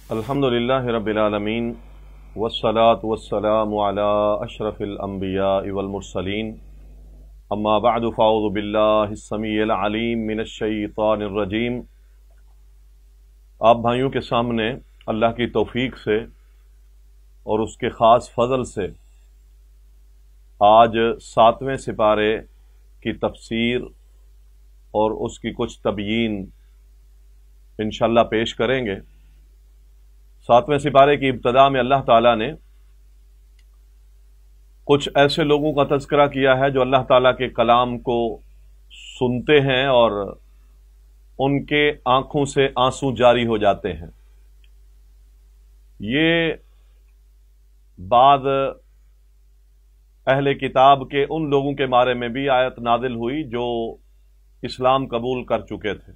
الحمدللہ رب العالمین والصلاة والسلام علی اشرف الانبیاء والمرسلین اما بعد فاعوذ باللہ السمیع العلیم من الشیطان الرجیم۔ آپ بھائیوں کے سامنے اللہ کی توفیق سے اور اس کے خاص فضل سے آج 7ویں سپارے کی تفسیر اور اس کی کچھ تبیین انشاءاللہ پیش کریں گے۔ 7ویں سپارے کی ابتدا میں اللہ تعالیٰ نے کچھ ایسے لوگوں کا تذکرہ کیا ہے جو اللہ تعالیٰ کے کلام کو سنتے ہیں اور ان کے آنکھوں سے آنسو جاری ہو جاتے ہیں۔ یہ بعد اہل کتاب کے ان لوگوں کے بارے میں بھی آیت نازل ہوئی جو اسلام قبول کر چکے تھے،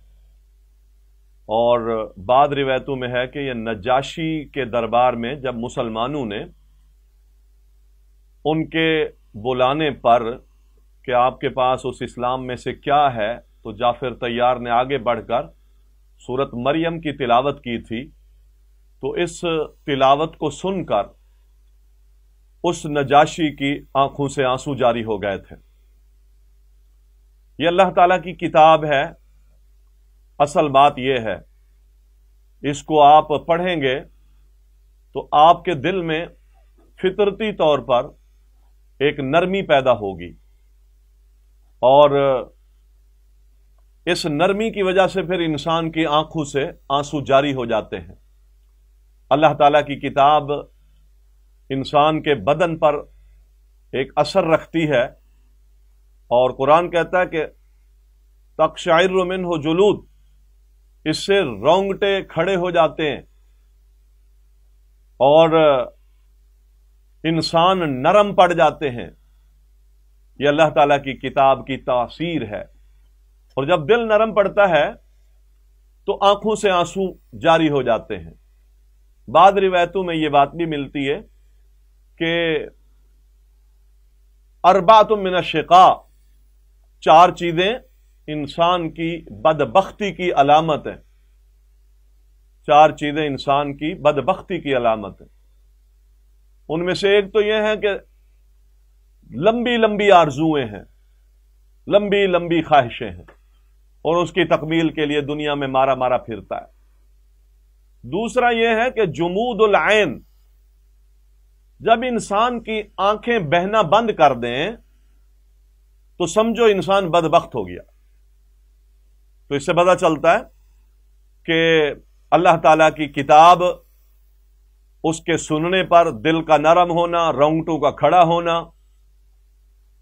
اور بعض روایتوں میں ہے کہ یہ نجاشی کے دربار میں جب مسلمانوں نے ان کے بلانے پر کہ آپ کے پاس اس اسلام میں سے کیا ہے، تو جعفر طیار نے آگے بڑھ کر سورۃ مریم کی تلاوت کی تھی، تو اس تلاوت کو سن کر اس نجاشی کی آنکھوں سے آنسو جاری ہو گئے تھے۔ یہ اللہ تعالیٰ کی کتاب ہے۔ اصل بات یہ ہے، اس کو آپ پڑھیں گے تو آپ کے دل میں فطرتی طور پر ایک نرمی پیدا ہوگی، اور اس نرمی کی وجہ سے پھر انسان کی آنکھوں سے آنسو جاری ہو جاتے ہیں۔ اللہ تعالیٰ کی کتاب انسان کے بدن پر ایک اثر رکھتی ہے، اور قرآن کہتا ہے کہ تقشعر منہ جلود، اس سے رونگٹے کھڑے ہو جاتے ہیں اور انسان نرم پڑ جاتے ہیں۔ یہ اللہ تعالیٰ کی کتاب کی تاثیر ہے، اور جب دل نرم پڑتا ہے تو آنکھوں سے آنسو جاری ہو جاتے ہیں۔ بعض روایتوں میں یہ بات بھی ملتی ہے کہ اربعۃ من الشقاء، 4 چیزیں انسان کی بدبختی کی علامت ہے۔ 4 چیزیں انسان کی بدبختی کی علامت ہے۔ ان میں سے ایک تو یہ ہے کہ لمبی لمبی آرزوئیں ہیں، لمبی لمبی خواہشیں ہیں، اور اس کی تکمیل کے لیے دنیا میں مارا مارا پھرتا ہے۔ دوسرا یہ ہے کہ جمود العین، جب انسان کی آنکھیں بہنا بند کر دیں تو سمجھو انسان بدبخت ہو گیا۔ تو اس سے پتہ چلتا ہے کہ اللہ تعالیٰ کی کتاب، اس کے سننے پر دل کا نرم ہونا، رونگٹوں کا کھڑا ہونا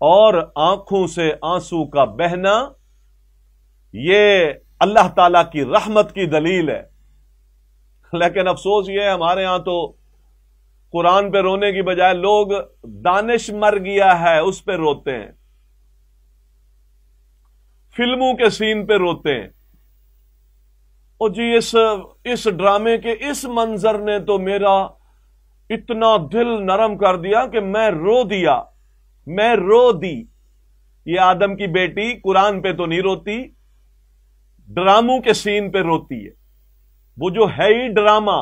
اور آنکھوں سے آنسو کا بہنا، یہ اللہ تعالیٰ کی رحمت کی دلیل ہے۔ لیکن افسوس یہ ہے، ہمارے ہاں تو قرآن پہ رونے کی بجائے لوگ دانش مر گیا ہے اس پہ روتے ہیں، فلموں کے سین پہ روتے ہیں۔ اور جی اس ڈرامے کے اس منظر نے تو میرا اتنا دل نرم کر دیا کہ میں رو دیا، میں رو دی۔ یہ آدم کی بیٹی قرآن پہ تو نہیں روتی، ڈراموں کے سین پہ روتی ہے۔ وہ جو ہے ہی ڈرامہ،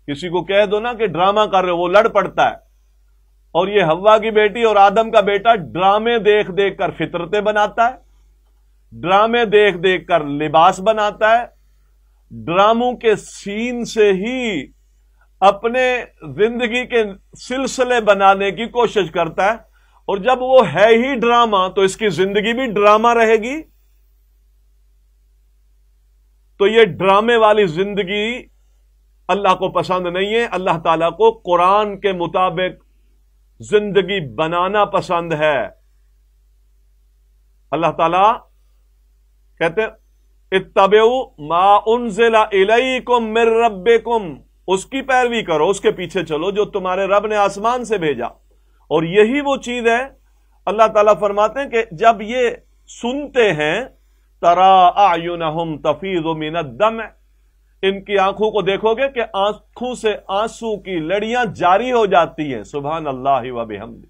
کسی کو کہہ دو نا کہ ڈرامہ کر رہے ہو، وہ لڑ پڑتا ہے۔ اور یہ حوا کی بیٹی اور آدم کا بیٹا ڈرامے دیکھ دیکھ کر فطرتیں بناتا ہے، ڈرامے دیکھ دیکھ کر لباس بناتا ہے، ڈراموں کے سین سے ہی اپنے زندگی کے سلسلے بنانے کی کوشش کرتا ہے، اور جب وہ ہے ہی ڈرامہ تو اس کی زندگی بھی ڈرامہ رہے گی۔ تو یہ ڈرامے والی زندگی اللہ کو پسند نہیں ہے۔ اللہ تعالیٰ کو قرآن کے مطابق زندگی بنانا پسند ہے۔ اللہ تعالیٰ کہتے ہیں اتبعوا ما انزل الیکم من ربکم، اس کی پیروی کرو، اس کے پیچھے چلو جو تمہارے رب نے آسمان سے بھیجا۔ اور یہی وہ چیز ہے، اللہ تعالیٰ فرماتے ہیں کہ جب یہ سنتے ہیں ترا اعینہم تفیض من الدمع، ان کی آنکھوں کو دیکھو گے کہ آنکھوں سے آنسو کی لڑیاں جاری ہو جاتی ہیں۔ سبحان اللہ و بحمدہ۔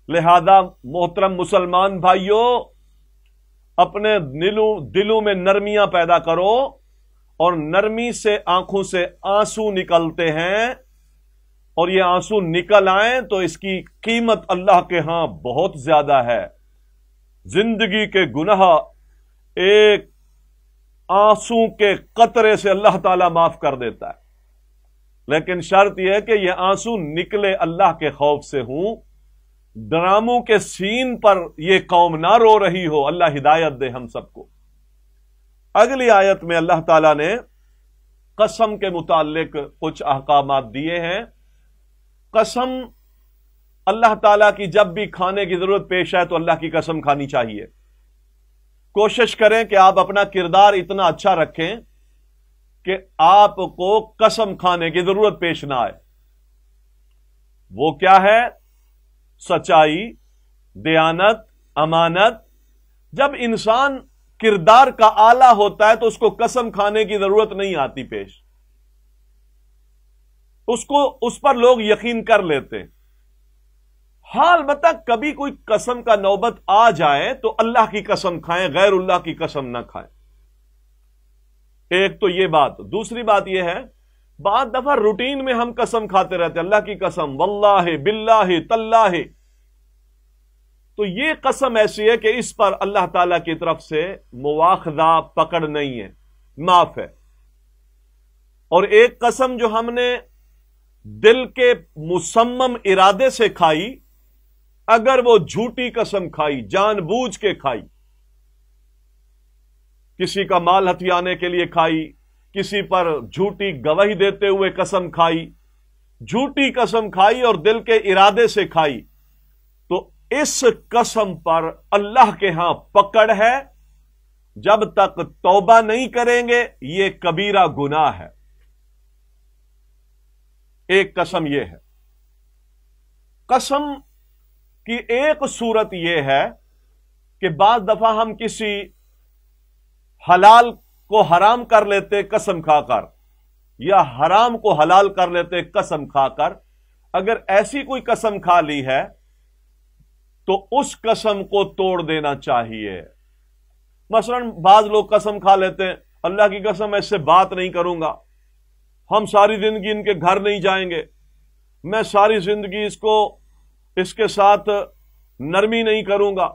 لہذا محترم مسلمان بھائیوں، اپنے دلوں میں نرمیاں پیدا کرو اور نرمی سے آنکھوں سے آنسو نکلتے ہیں، اور یہ آنسو نکل آئیں تو اس کی قیمت اللہ کے ہاں بہت زیادہ ہے۔ زندگی کے گناہ ایک آنسو کے قطرے سے اللہ تعالیٰ معاف کر دیتا ہے، لیکن شرط یہ ہے کہ یہ آنسو نکلے اللہ کے خوف سے ہوں، ڈراموں کے سین پر یہ قوم نہ رو رہی ہو۔ اللہ ہدایت دے ہم سب کو۔ اگلی آیت میں اللہ تعالیٰ نے قسم کے متعلق کچھ احکامات دیے ہیں۔ قسم اللہ تعالیٰ کی جب بھی کھانے کی ضرورت پیش آئے تو اللہ کی قسم کھانی چاہیے۔ کوشش کریں کہ آپ اپنا کردار اتنا اچھا رکھیں کہ آپ کو قسم کھانے کی ضرورت پیش نہ آئے۔ وہ کیا ہے؟ سچائی، دیانت، امانت۔ جب انسان کردار کا آلہ ہوتا ہے تو اس کو قسم کھانے کی ضرورت نہیں آتی پیش، اس پر لوگ یقین کر لیتے ہیں۔ ہاں البتہ کبھی کوئی قسم کا نوبت آ جائے تو اللہ کی قسم کھائیں، غیر اللہ کی قسم نہ کھائیں۔ ایک تو یہ بات۔ دوسری بات یہ ہے، بعض دفعہ روٹین میں ہم قسم کھاتے رہتے ہیں، اللہ کی قسم، واللہ باللہ تاللہ، تو یہ قسم ایسی ہے کہ اس پر اللہ تعالی کی طرف سے مواخذہ پکڑ نہیں ہے، معاف ہے۔ اور ایک قسم جو ہم نے دل کے مصمم ارادے سے کھائی، اگر وہ جھوٹی قسم کھائی، جان بوجھ کے کھائی، کسی کا مال ہتھیانے کے لیے کھائی، کسی پر جھوٹی گواہی دیتے ہوئے قسم کھائی، جھوٹی قسم کھائی اور دل کے ارادے سے کھائی، تو اس قسم پر اللہ کے ہاں پکڑ ہے۔ جب تک توبہ نہیں کریں گے یہ کبیرہ گناہ ہے۔ ایک قسم یہ ہے۔ قسم کی ایک صورت یہ ہے کہ بعض دفعہ ہم کسی حلال کو حرام کر لیتے قسم کھا کر، یا حرام کو حلال کر لیتے قسم کھا کر۔ اگر ایسی کوئی قسم کھا لی ہے تو اس قسم کو توڑ دینا چاہیے۔ مثلا بعض لوگ قسم کھا لیتے ہیں، اللہ کی قسم ایسے بات نہیں کروں گا، ہم ساری زندگی ان کے گھر نہیں جائیں گے، میں ساری زندگی اس کے ساتھ نرمی نہیں کروں گا،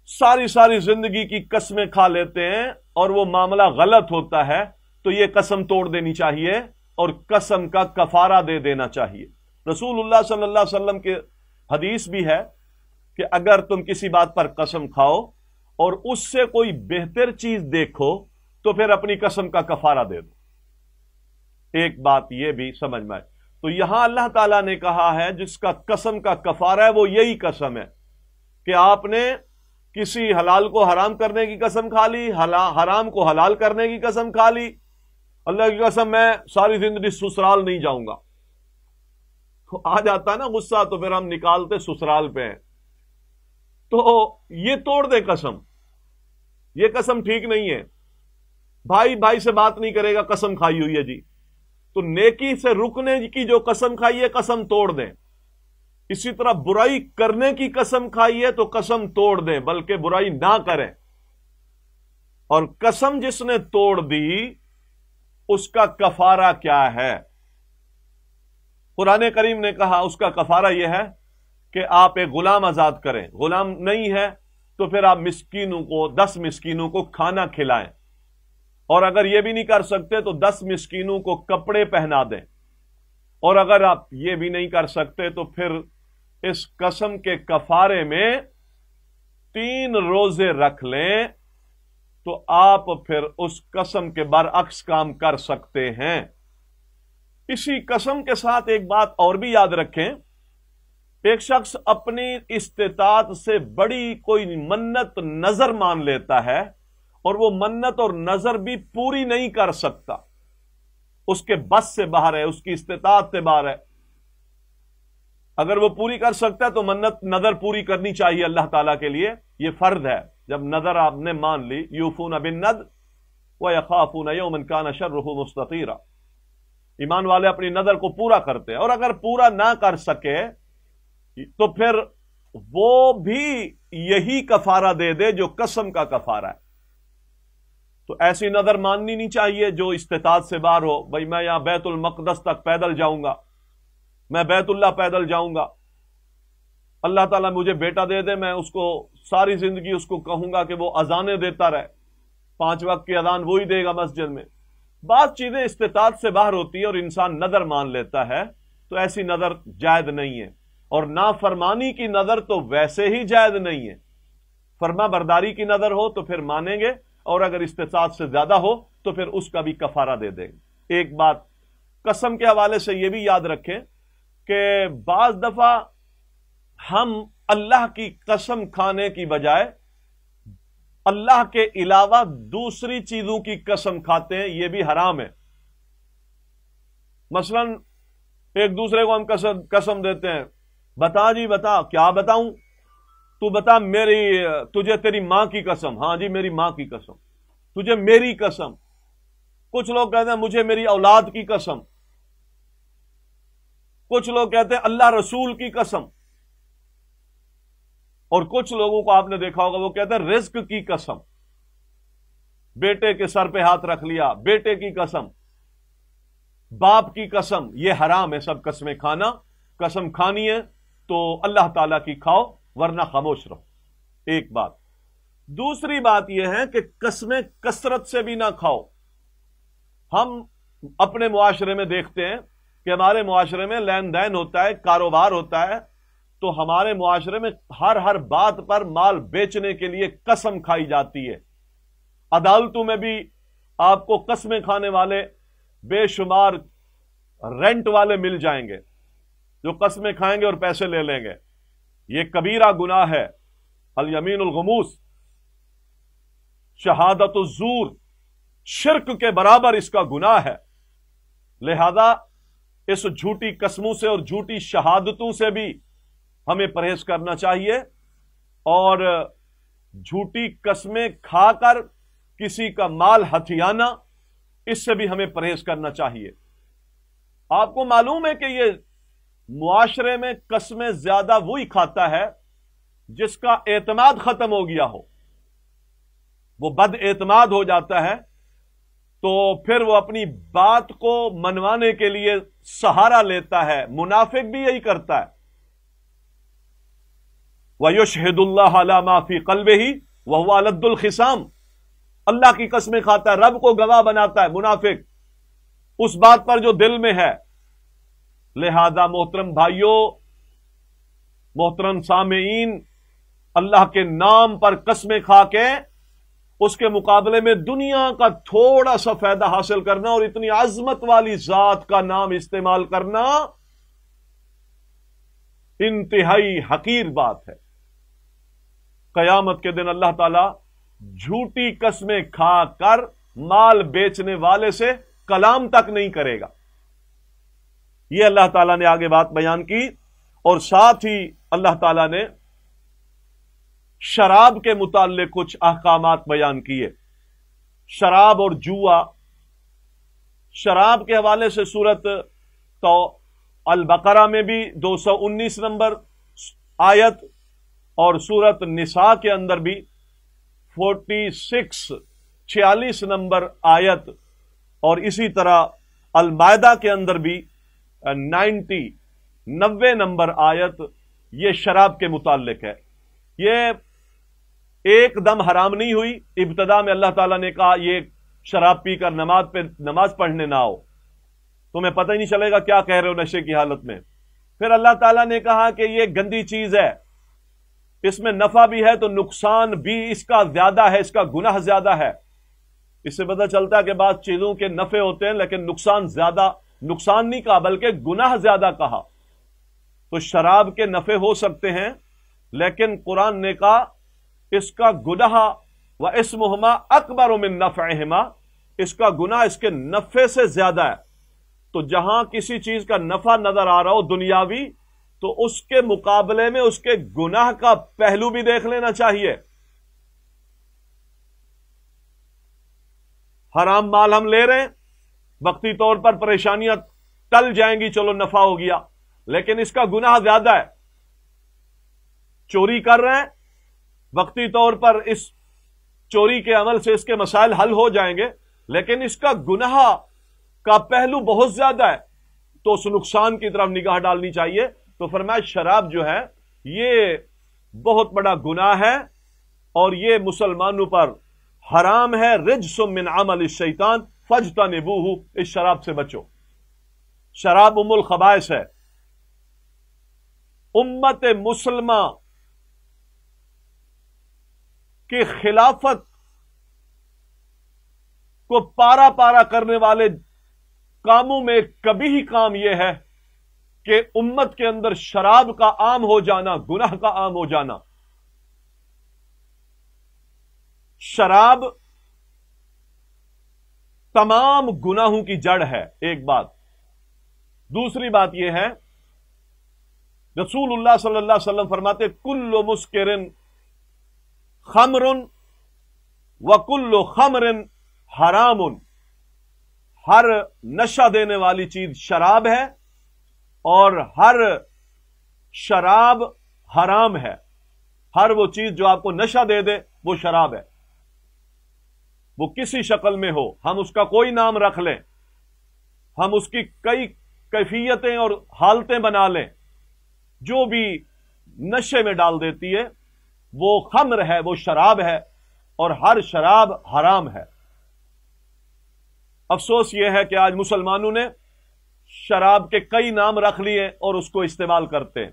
ساری زندگی کی قسمیں کھا لیتے ہیں اور وہ معاملہ غلط ہوتا ہے، تو یہ قسم توڑ دینی چاہیے اور قسم کا کفارہ دے دینا چاہیے۔ رسول اللہ صلی اللہ علیہ وسلم کے حدیث بھی ہے کہ اگر تم کسی بات پر قسم کھاؤ اور اس سے کوئی بہتر چیز دیکھو تو پھر اپنی قسم کا کفارہ دے دو۔ ایک بات یہ بھی سمجھ میں آئے، تو یہاں اللہ تعالیٰ نے کہا ہے جس کا قسم کا کفارہ ہے وہ یہی قسم ہے کہ آپ نے کسی حلال کو حرام کرنے کی قسم کھا لی، حرام کو حلال کرنے کی قسم کھا لی، اللہ کی قسم میں ساری زندگی سسرال نہیں جاؤں گا۔ آ جاتا ہے نا غصہ تو پھر ہم نکالتے سسرال پہ ہیں، تو یہ توڑ دے قسم، یہ قسم ٹھیک نہیں ہے۔ بھائی سے بات نہیں کرے گا، قسم کھائی ہوئی ہے جی، تو نیکی سے رکنے کی جو قسم کھائی ہے قسم توڑ دیں۔ اسی طرح برائی کرنے کی قسم کھائی ہے تو قسم توڑ دیں، بلکہ برائی نہ کریں۔ اور قسم جس نے توڑ دی اس کا کفارہ کیا ہے؟ قرآن کریم نے کہا اس کا کفارہ یہ ہے کہ آپ ایک غلام آزاد کریں، غلام نہیں ہے تو پھر آپ مسکینوں کو 10 مسکینوں کو کھانا کھلائیں، اور اگر یہ بھی نہیں کر سکتے تو 10 مسکینوں کو کپڑے پہنا دیں، اور اگر آپ یہ بھی نہیں کر سکتے تو پھر اس قسم کے کفارے میں 3 روزے رکھ لیں، تو آپ پھر اس قسم کے برعکس کام کر سکتے ہیں۔ اسی قسم کے ساتھ ایک بات اور بھی یاد رکھیں، ایک شخص اپنی استطاعت سے بڑی کوئی منت نظر مان لیتا ہے اور وہ منت اور نظر بھی پوری نہیں کر سکتا، اس کے بس سے باہر ہے، اس کی استطاعت سے باہر ہے۔ اگر وہ پوری کر سکتا ہے تو منت نظر پوری کرنی چاہیے اللہ تعالیٰ کے لیے، یہ فرض ہے۔ جب نظر آپ نے مان لی، یوفون بالنذر ویخافون یوما کان شرہ مستطیرا، ایمان والے اپنی نظر کو پورا کرتے ہیں، اور اگر پورا نہ کر سکے تو پھر وہ بھی یہی کفارہ دے دے جو قسم کا کفارہ ہے۔ تو ایسی نظر ماننی نہیں چاہیے جو استطاعت سے باہر ہو. بھائی میں یہاں بیت المقدس تک پیدل جاؤں گا، میں بیت اللہ پیدل جاؤں گا، اللہ تعالیٰ مجھے بیٹا دے دے، میں اس کو ساری زندگی اس کو کہوں گا کہ وہ اذانیں دیتا رہے، 5 وقت کی اذان وہی دے گا مسجد میں. بعض چیزیں استطاعت سے باہر ہوتی ہیں اور انسان نظر مان لیتا ہے، تو ایسی نظر جائز نہیں ہے. اور نافرمانی کی نظر تو ویسے ہی جائز نہیں ہے. فرما برداری کی نظر ہو تو پھر مانیں گے، اور اگر استطاعت سے زیادہ ہو تو پھر اس کا بھی کفارہ دے دیں گے. ایک بات قسم کے حوالے سے یہ بھی یاد رکھیں کہ بعض دفعہ ہم اللہ کی قسم کھانے کی بجائے اللہ کے علاوہ دوسری چیزوں کی قسم کھاتے ہیں، یہ بھی حرام ہے. مثلا ایک دوسرے کو ہم قسم دیتے ہیں، بتا جی بتا. کیا بتاؤں؟ تو بتا تجھے تیری ماں کی قسم. ہاں جی میری ماں کی قسم. تجھے میری قسم. کچھ لوگ کہتے ہیں مجھے میری اولاد کی قسم. کچھ لوگ کہتے ہیں اللہ رسول کی قسم. اور کچھ لوگوں کو آپ نے دیکھا ہوگا وہ کہتے ہیں رزق کی قسم. بیٹے کے سر پہ ہاتھ رکھ لیا، بیٹے کی قسم، باپ کی قسم. یہ حرام ہے سب قسمیں کھانا. قسم کھانی ہے تو اللہ تعالیٰ کی کھاؤ، ورنہ خاموش رہو. ایک بات. دوسری بات یہ ہے کہ قسمیں کثرت سے بھی نہ کھاؤ. ہم اپنے معاشرے میں دیکھتے ہیں کہ ہمارے معاشرے میں لین دین ہوتا ہے، کاروبار ہوتا ہے، تو ہمارے معاشرے میں ہر بات پر مال بیچنے کے لیے قسم کھائی جاتی ہے. عدالتوں میں بھی آپ کو قسمیں کھانے والے بے شمار رینٹ والے مل جائیں گے جو قسمیں کھائیں گے اور پیسے لے لیں گے. یہ کبیرہ گناہ ہے. الیمین الغموس، شہادت الزور، شرک کے برابر اس کا گناہ ہے. لہذا اس جھوٹی قسموں سے اور جھوٹی شہادتوں سے بھی ہمیں پرہیز کرنا چاہیے، اور جھوٹی قسمیں کھا کر کسی کا مال ہتھیانا، اس سے بھی ہمیں پرہیز کرنا چاہیے. آپ کو معلوم ہے کہ یہ معاشرے میں قسمیں زیادہ وہی کھاتا ہے جس کا اعتماد ختم ہو گیا ہو. وہ بد اعتماد ہو جاتا ہے تو پھر وہ اپنی بات کو منوانے کے لیے سہارا لیتا ہے. منافق بھی یہی کرتا ہے. وَيُشْهِدُ اللَّهَ عَلَى مَا فِي قَلْبِهِ وَهُوَ أَلَدُّ الْخِصَامِ. اللہ کی قسمیں کھاتا ہے، رب کو گواہ بناتا ہے منافق اس بات پر جو دل میں ہے. لہذا محترم بھائیوں، محترم سامعین، اللہ کے نام پر قسمیں کھا کے اس کے مقابلے میں دنیا کا تھوڑا سا فائدہ حاصل کرنا اور اتنی عظمت والی ذات کا نام استعمال کرنا انتہائی حقیر بات ہے. قیامت کے دن اللہ تعالی جھوٹی قسمیں کھا کر مال بیچنے والے سے کلام تک نہیں کرے گا. یہ اللہ تعالیٰ نے آگے بات بیان کی، اور ساتھ ہی اللہ تعالیٰ نے شراب کے متعلق کچھ احکامات بیان کیے. شراب اور جوا. شراب کے حوالے سے سورت تو البقرہ میں بھی 219 نمبر آیت اور سورت نساء کے اندر بھی 46 نمبر آیت، اور اسی طرح المائدہ کے اندر بھی 90 نمبر آیت یہ شراب کے متعلق ہے. یہ ایک دم حرام نہیں ہوئی. ابتدا میں اللہ تعالیٰ نے کہا یہ شراب پی کر نماز پڑھنے نہ آؤ، تمہیں پتہ ہی نہیں چلے گا کیا کہہ رہے ہو نشے کی حالت میں. پھر اللہ تعالیٰ نے کہا کہ یہ گندی چیز ہے، اس میں نفع بھی ہے تو نقصان بھی اس کا زیادہ ہے، اس کا گناہ زیادہ ہے. اس سے پتہ چلتا ہے کہ بعض چیزوں کے نفع ہوتے ہیں لیکن نقصان نہیں کہا بلکہ گناہ زیادہ کہا. تو شراب کے نفع ہو سکتے ہیں لیکن قرآن نے کہا اس کا گناہ وَإِسْمُهُمَا أَكْبَرُ مِن نَفْعِهِمَا، اس کا گناہ اس کے نفع سے زیادہ ہے. تو جہاں کسی چیز کا نفع نظر آ رہا ہو دنیاوی، تو اس کے مقابلے میں اس کے گناہ کا پہلو بھی دیکھ لینا چاہیے. حرام مال ہم لے رہے ہیں، وقتی طور پر پریشانیاں ٹل جائیں گی، چلو نفع ہو گیا، لیکن اس کا گناہ زیادہ ہے. چوری کر رہے ہیں، وقتی طور پر اس چوری کے عمل سے اس کے مسائل حل ہو جائیں گے، لیکن اس کا گناہ کا پہلو بہت زیادہ ہے، تو اس نقصان کی طرف نگاہ ڈالنی چاہیے۔ تو فرمایا شراب جو ہے یہ بہت بڑا گناہ ہے اور یہ مسلمانوں پر حرام ہے۔ رجس من عمل الشیطان فاجتنبوہ، اس شراب سے بچو۔ شراب ام الخبائث ہے۔ امت مسلمہ کی خلافت کو پارا پارا کرنے والے کاموں میں کبھی ہی کام یہ ہے کہ امت کے اندر شراب کا عام ہو جانا، گناہ کا عام ہو جانا۔ شراب تمام گناہوں کی جڑ ہے، ایک بات۔ دوسری بات یہ ہے، رسول اللہ صلی اللہ علیہ وسلم فرماتے کل مسکر خمر وکل خمر حرام، ہر نشہ دینے والی چیز شراب ہے اور ہر شراب حرام ہے۔ ہر وہ چیز جو آپ کو نشہ دے دے وہ شراب ہے، وہ کسی شکل میں ہو، ہم اس کا کوئی نام رکھ لیں، ہم اس کی کئی کیفیتیں اور حالتیں بنا لیں، جو بھی نشے میں ڈال دیتی ہے وہ خمر ہے، وہ شراب ہے، اور ہر شراب حرام ہے۔ افسوس یہ ہے کہ آج مسلمانوں نے شراب کے کئی نام رکھ لیے اور اس کو استعمال کرتے ہیں۔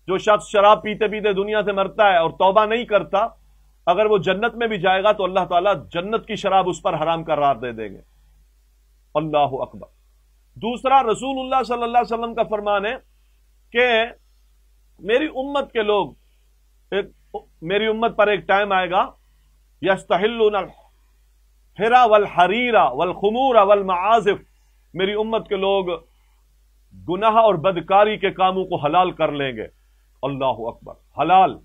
جو شخص شراب پیتے پیتے دنیا سے مرتا ہے اور توبہ نہیں کرتا، اگر وہ جنت میں بھی جائے گا تو اللہ تعالیٰ جنت کی شراب اس پر حرام قرار دے دیں گے۔ اللہ اکبر۔ دوسرا، رسول اللہ صلی اللہ علیہ وسلم کا فرمان ہے کہ میری امت کے لوگ، میری امت پر ایک ٹائم آئے گا، یستحلون الحرى والحریر والخمور والمعازف، میری امت کے لوگ گناہ اور بدکاری کے کاموں کو حلال کر لیں گے۔ اللہ اکبر۔ حلال،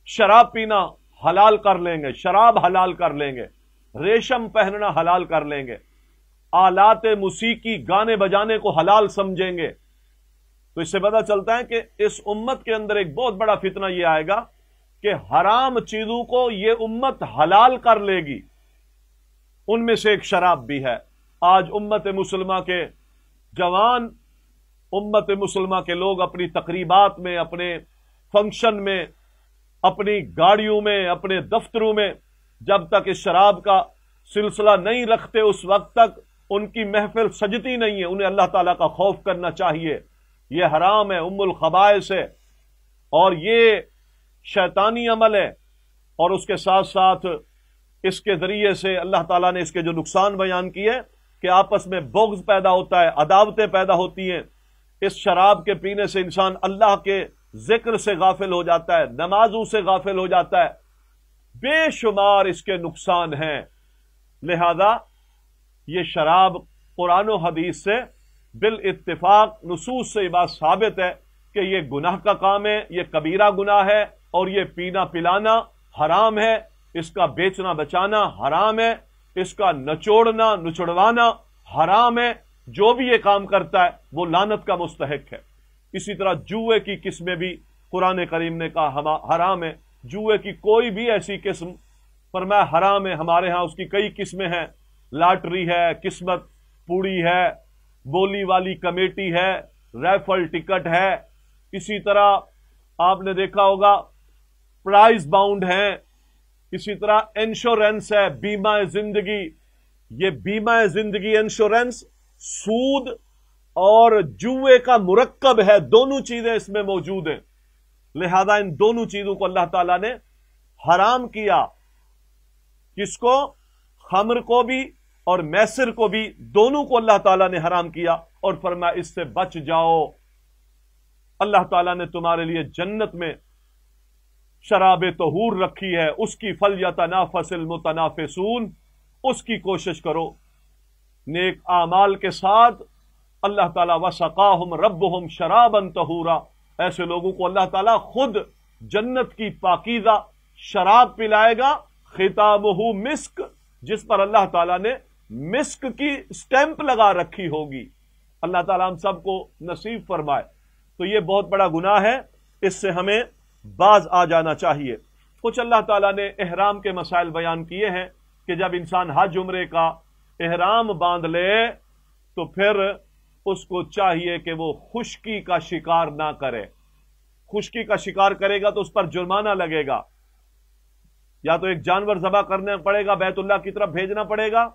شراب پینا حلال کر لیں گے، شراب حلال کر لیں گے، ریشم پہننا حلال کر لیں گے، آلات موسیقی گانے بجانے کو حلال سمجھیں گے۔ تو اس سے پتہ چلتا ہے کہ اس امت کے اندر ایک بہت بڑا فتنہ یہ آئے گا کہ حرام چیزوں کو یہ امت حلال کر لے گی۔ ان میں سے ایک شراب بھی ہے۔ آج امت مسلمہ کے جوان، امت مسلمہ کے لوگ اپنی تقریبات میں، اپنے فنکشن میں، اپنی گاڑیوں میں، اپنے دفتروں میں جب تک اس شراب کا سلسلہ نہیں رکھتے اس وقت تک ان کی محفل سجتی نہیں ہے۔ انہیں اللہ تعالیٰ کا خوف کرنا چاہیے۔ یہ حرام ہے، ام الخبائث ہے، اور یہ شیطانی عمل ہے، اور اس کے ساتھ ساتھ اس کے ذریعے سے اللہ تعالیٰ نے اس کے جو نقصان بیان کیے کہ آپس میں بغض پیدا ہوتا ہے، عداوتیں پیدا ہوتی ہیں۔ اس شراب کے پینے سے انسان اللہ کے ذکر سے غافل ہو جاتا ہے، نمازوں سے غافل ہو جاتا ہے، بے شمار اس کے نقصان ہیں۔ لہذا یہ شراب قرآن و حدیث سے بالاتفاق نصوص سے یہ بات ثابت ہے کہ یہ گناہ کا کام ہے، یہ کبیرہ گناہ ہے، اور یہ پینا پلانا حرام ہے، اس کا بیچنا بچانا حرام ہے، اس کا نچوڑنا نچڑوانا حرام ہے۔ جو بھی یہ کام کرتا ہے وہ لعنت کا مستحق ہے۔ اسی طرح جوئے کی قسمیں بھی قرآن کریم نے کہا حرام ہے۔ جوئے کی کوئی بھی ایسی قسم فرمایا حرام ہے۔ ہمارے ہاں اس کی کئی قسمیں ہیں، لاٹری ہے، قسمت پوڑی ہے، بولی والی کمیٹی ہے، ریفل ٹکٹ ہے، اسی طرح آپ نے دیکھا ہوگا پرائز باؤنڈ ہیں، اسی طرح انشورنس ہے، بیمہ زندگی۔ یہ بیمہ زندگی انشورنس سود اور جوئے کا مرکب ہے، دونوں چیزیں اس میں موجود ہیں۔ لہذا ان دونوں چیزوں کو اللہ تعالیٰ نے حرام کیا۔ کس کو؟ خمر کو بھی اور میسر کو بھی، دونوں کو اللہ تعالیٰ نے حرام کیا، اور فرمایا اس سے بچ جاؤ۔ اللہ تعالیٰ نے تمہارے لیے جنت میں شراب طہور رکھی ہے، اس کی فلیتنافس المتنافسون، اس کی کوشش کرو نیک اعمال کے ساتھ۔ اللہ تعالیٰ وسقاہم ربہم شرابا طہورا، ایسے لوگوں کو اللہ تعالیٰ خود جنت کی پاکیزہ شراب پلائے گا، ختامہ مسک، جس پر اللہ تعالیٰ نے مسک کی سٹیمپ لگا رکھی ہوگی۔ اللہ تعالیٰ ہم سب کو نصیب فرمائے۔ تو یہ بہت بڑا گناہ ہے، اس سے ہمیں باز آ جانا چاہیے۔ کچھ اللہ تعالیٰ نے احرام کے مسائل بیان کیے ہیں کہ جب انسان حج عمرے کا احرام باندھ لے تو پھر اس کو چاہیے کہ وہ خشکی کا شکار نہ کرے. خشکی کا شکار کرے گا تو اس پر جرمانہ لگے گا، یا تو ایک جانور ذبح کرنا پڑے گا، بیت اللہ کی طرف بھیجنا پڑے گا،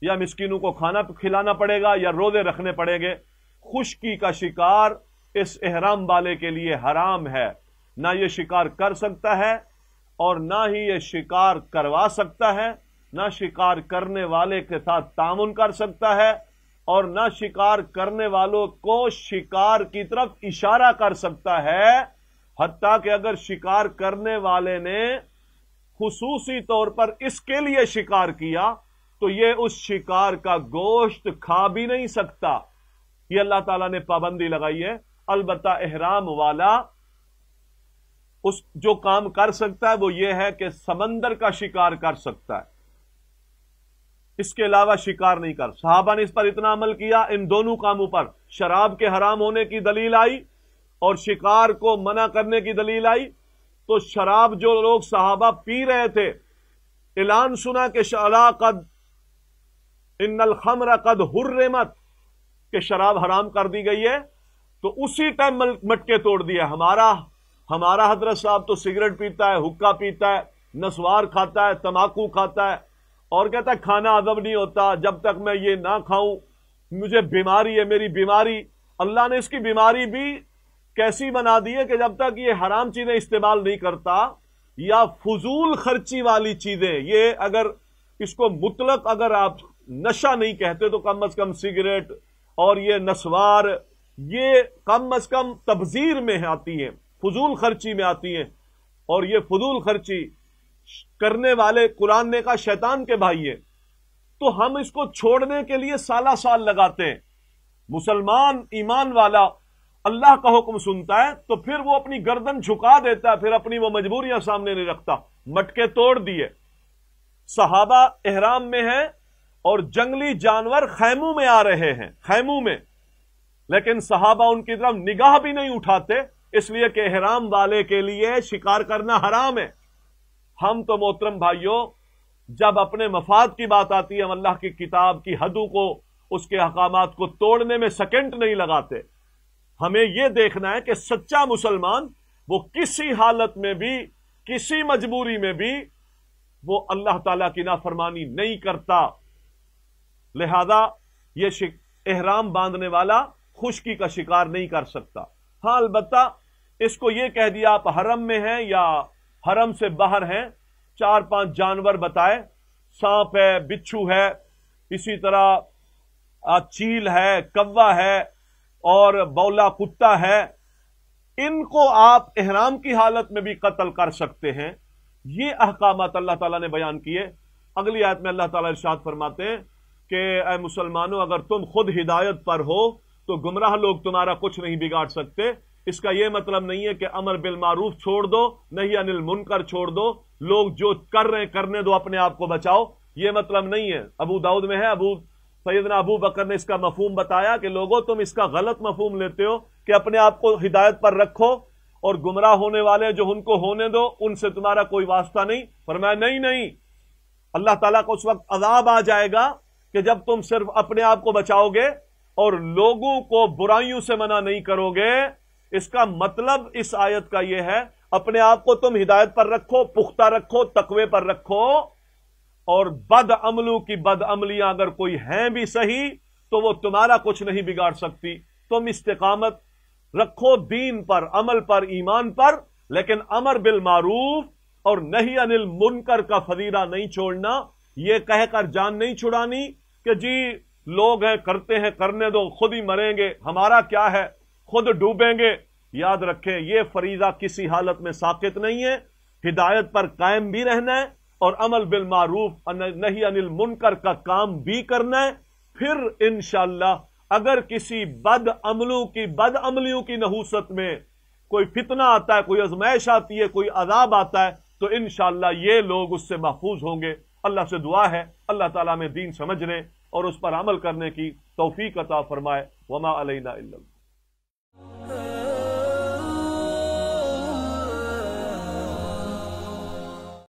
یا مسکینوں کو کھانا کھلانا پڑے گا، یا روزے رکھنے پڑیں گے. خشکی کا شکار اس احرام والے کے لیے حرام ہے. نہ یہ شکار کر سکتا ہے اور نہ ہی یہ شکار کروا سکتا ہے، نہ شکار کرنے والے کے ساتھ تعاون کر سکتا ہے، اور نہ شکار کرنے والوں کو شکار کی طرف اشارہ کر سکتا ہے. حتیٰ کہ اگر شکار کرنے والے نے خصوصی طور پر اس کے لیے شکار کیا تو یہ اس شکار کا گوشت کھا بھی نہیں سکتا. یہ اللہ تعالیٰ نے پابندی لگائی ہے. البتہ احرام والا اس جو کام کر سکتا ہے وہ یہ ہے کہ سمندر کا شکار کر سکتا ہے، اس کے علاوہ شکار نہیں کر. صحابہ نے اس پر اتنا عمل کیا، ان دونوں کاموں پر شراب کے حرام ہونے کی دلیل آئی اور شکار کو منع کرنے کی دلیل آئی. تو شراب جو لوگ صحابہ پی رہے تھے، اعلان سنا کہ قد ان الخمر قد حرمت، کہ شراب حرام کر دی گئی ہے، تو اسی ٹائم مٹکے توڑ دیا. ہمارا حضرت صاحب تو سگریٹ پیتا ہے، حقہ پیتا ہے، نسوار کھاتا ہے، تمباکو کھاتا ہے، اور کہتا ہے کھانا ہضم نہیں ہوتا جب تک میں یہ نہ کھاؤں، مجھے بیماری ہے، میری بیماری. اللہ نے اس کی بیماری بھی کیسی بنا دی ہے کہ جب تک یہ حرام چیزیں استعمال نہیں کرتا یا فضول خرچی والی چیزیں، یہ اگر اس کو مطلق اگر آپ نشہ نہیں کہتے تو کم از کم سگریٹ اور یہ نسوار یہ کم از کم تبذیر میں آتی ہیں، فضول خرچی میں آتی ہیں. اور یہ فضول خرچی کرنے والے قرآن نے کہا شیطان کے بھائی ہیں، تو ہم اس کو چھوڑنے کے لیے سالہ سال لگاتے ہیں. مسلمان ایمان والا اللہ کا حکم سنتا ہے تو پھر وہ اپنی گردن جھکا دیتا ہے، پھر اپنی وہ مجبوریاں سامنے نہیں رکھتا. مٹکے توڑ دیے. صحابہ احرام میں ہیں اور جنگلی جانور خیموں میں آ رہے ہیں، خیموں میں، لیکن صحابہ ان کی طرف نگاہ بھی نہیں اٹھاتے، اس لیے کہ احرام والے کے لیے شکار کرنا حرام ہے. ہم تو محترم بھائیوں جب اپنے مفاد کی بات آتی ہے ہم اللہ کی کتاب کی حدوں کو، اس کے احکامات کو توڑنے میں سیکنڈ نہیں لگاتے. ہمیں یہ دیکھنا ہے کہ سچا مسلمان وہ کسی حالت میں بھی، کسی مجبوری میں بھی وہ اللہ تعالیٰ کی نافرمانی نہیں کرتا. لہذا یہ احرام باندھنے والا خشکی کا شکار نہیں کر سکتا. ہاں البتہ اس کو یہ کہہ دیا آپ حرم میں ہیں یا حرم سے باہر ہیں، 4-5 جانور بتائے، سانپ ہے، بچھو ہے، اسی طرح چیل ہے، کوا ہے اور بولا کتا ہے، ان کو آپ احرام کی حالت میں بھی قتل کر سکتے ہیں. یہ احکامات اللہ تعالیٰ نے بیان کیے. اگلی آیت میں اللہ تعالیٰ ارشاد فرماتے ہیں کہ اے مسلمانوں اگر تم خود ہدایت پر ہو تو گمراہ لوگ تمہارا کچھ نہیں بگاڑ سکتے. اس کا یہ مطلب نہیں ہے کہ امر بالمعروف چھوڑ دو، نہی عن المنکر چھوڑ دو، لوگ جو کر رہے ہیں کرنے دو، اپنے آپ کو بچاؤ، یہ مطلب نہیں ہے. ابو داؤد میں ہے، سیدنا ابو بکر نے اس کا مفہوم بتایا کہ لوگوں تم اس کا غلط مفہوم لیتے ہو کہ اپنے آپ کو ہدایت پر رکھو اور گمراہ ہونے والے جو ان کو ہونے دو، ان سے تمہارا کوئی واسطہ نہیں. فرمایا نہیں، اللہ تعالیٰ کو اس وقت عذاب آ جائے گا کہ جب تم صرف اپنے آپ کو بچاؤ گے اور لوگوں کو برائیوں سے منع نہیں کرو گے. اس کا مطلب اس آیت کا یہ ہے اپنے آپ کو تم ہدایت پر رکھو، پختہ رکھو، تقوی پر رکھو، اور بد عملوں کی بد عملیاں اگر کوئی ہیں بھی صحیح تو وہ تمہارا کچھ نہیں بگاڑ سکتی. تم استقامت رکھو دین پر، عمل پر، ایمان پر، لیکن امر بالمعروف اور نہی عن المنکر کا فریضہ نہیں چھوڑنا. یہ کہہ کر جان نہیں چھڑانی کہ جی لوگ ہیں کرتے ہیں کرنے دو، خود ہی مریں گے، ہمارا کیا ہے، خود ڈوبیں گے. یاد رکھیں یہ فریضہ کسی حالت میں ساقط نہیں ہے. ہدایت پر قائم بھی رہنا ہے اور عمل بالمعروف نہی عن المنکر کا کام بھی کرنا ہے. پھر انشاءاللہ اگر کسی بد عملیوں کی نحوست میں کوئی فتنہ آتا ہے، کوئی آزمائش آتی ہے، کوئی عذاب آتا ہے تو انشاءاللہ یہ لوگ اس سے محفوظ ہوں گے. اللہ سے دعا ہے اللہ تعالیٰ میں دین سمجھنے اور اس پر عمل کرنے کی توفیق عطا فرمائے. وما علینا الا